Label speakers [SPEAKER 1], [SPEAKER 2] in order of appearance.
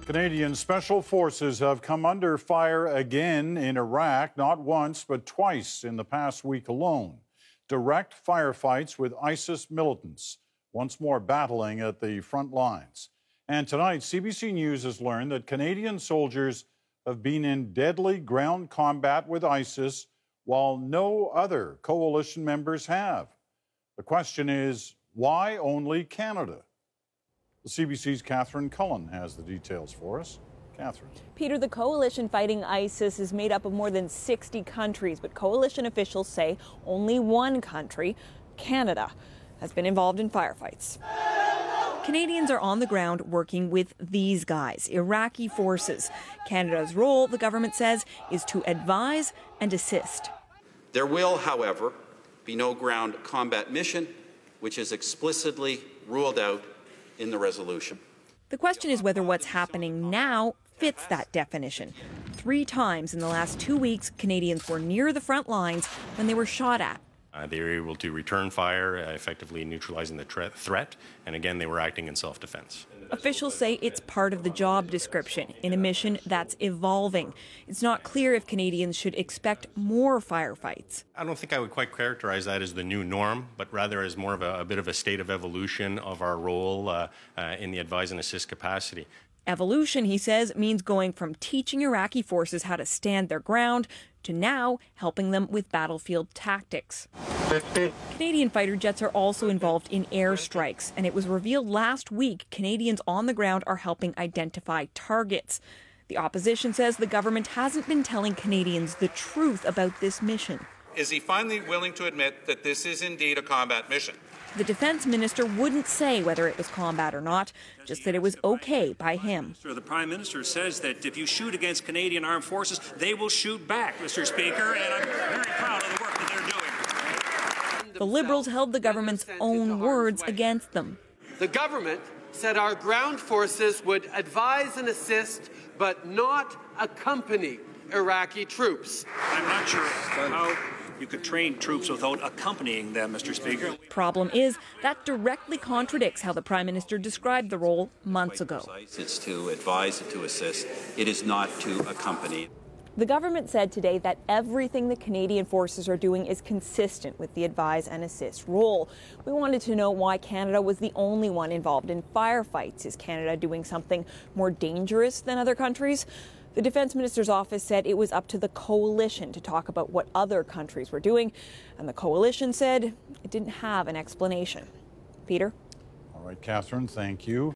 [SPEAKER 1] Canadian special forces have come under fire again in Iraq, not once, but twice in the past week alone. Direct firefights with ISIS militants, once more battling at the front lines. And tonight, CBC News has learned that Canadian soldiers have been in deadly ground combat with ISIS, while no other coalition members have. The question is, why only Canada? The CBC's Catherine Cullen has the details for us. Catherine.
[SPEAKER 2] Peter, the coalition fighting ISIS is made up of more than 60 countries, but coalition officials say only one country, Canada, has been involved in firefights. Canadians are on the ground working with these guys, Iraqi forces. Canada's role, the government says, is to advise and assist.
[SPEAKER 3] There will, however, be no ground combat mission, which is explicitly ruled out in the resolution.
[SPEAKER 2] The question is whether what's happening now fits that definition. 3 times in the last 2 weeks, Canadians were near the front lines when they were shot at.
[SPEAKER 4] They were able to return fire, effectively neutralizing the threat, and again, they were acting in self-defense.
[SPEAKER 2] Officials say it's part of the job description in a mission that's evolving. It's not clear if Canadians should expect more firefights.
[SPEAKER 4] I don't think I would quite characterize that as the new norm, but rather as more of a bit of a state of evolution of our role in the advise and assist capacity.
[SPEAKER 2] Evolution, he says, means going from teaching Iraqi forces how to stand their ground to now helping them with battlefield tactics. Canadian fighter jets are also involved in airstrikes, and it was revealed last week Canadians on the ground are helping identify targets. The opposition says the government hasn't been telling Canadians the truth about this mission.
[SPEAKER 5] Is he finally willing to admit that this is indeed a combat mission?
[SPEAKER 2] The defense minister wouldn't say whether it was combat or not, just that it was okay by him.
[SPEAKER 6] The Prime Minister says that if you shoot against Canadian armed forces, they will shoot back, Mr. Speaker, and I'm very proud of the work that they're doing.
[SPEAKER 2] The Liberals held the government's own words against them.
[SPEAKER 7] The government said our ground forces would advise and assist, but not accompany Iraqi troops.
[SPEAKER 6] I'm not sure how you could train troops without accompanying them, Mr. Speaker.
[SPEAKER 2] Problem is, that directly contradicts how the Prime Minister described the role months ago.
[SPEAKER 3] It's to advise and to assist. It is not to accompany.
[SPEAKER 2] The government said today that everything the Canadian forces are doing is consistent with the advise and assist role. We wanted to know why Canada was the only one involved in firefights. Is Canada doing something more dangerous than other countries? The Defense Minister's office said it was up to the coalition to talk about what other countries were doing, and the coalition said it didn't have an explanation. Peter?
[SPEAKER 1] All right, Catherine, thank you.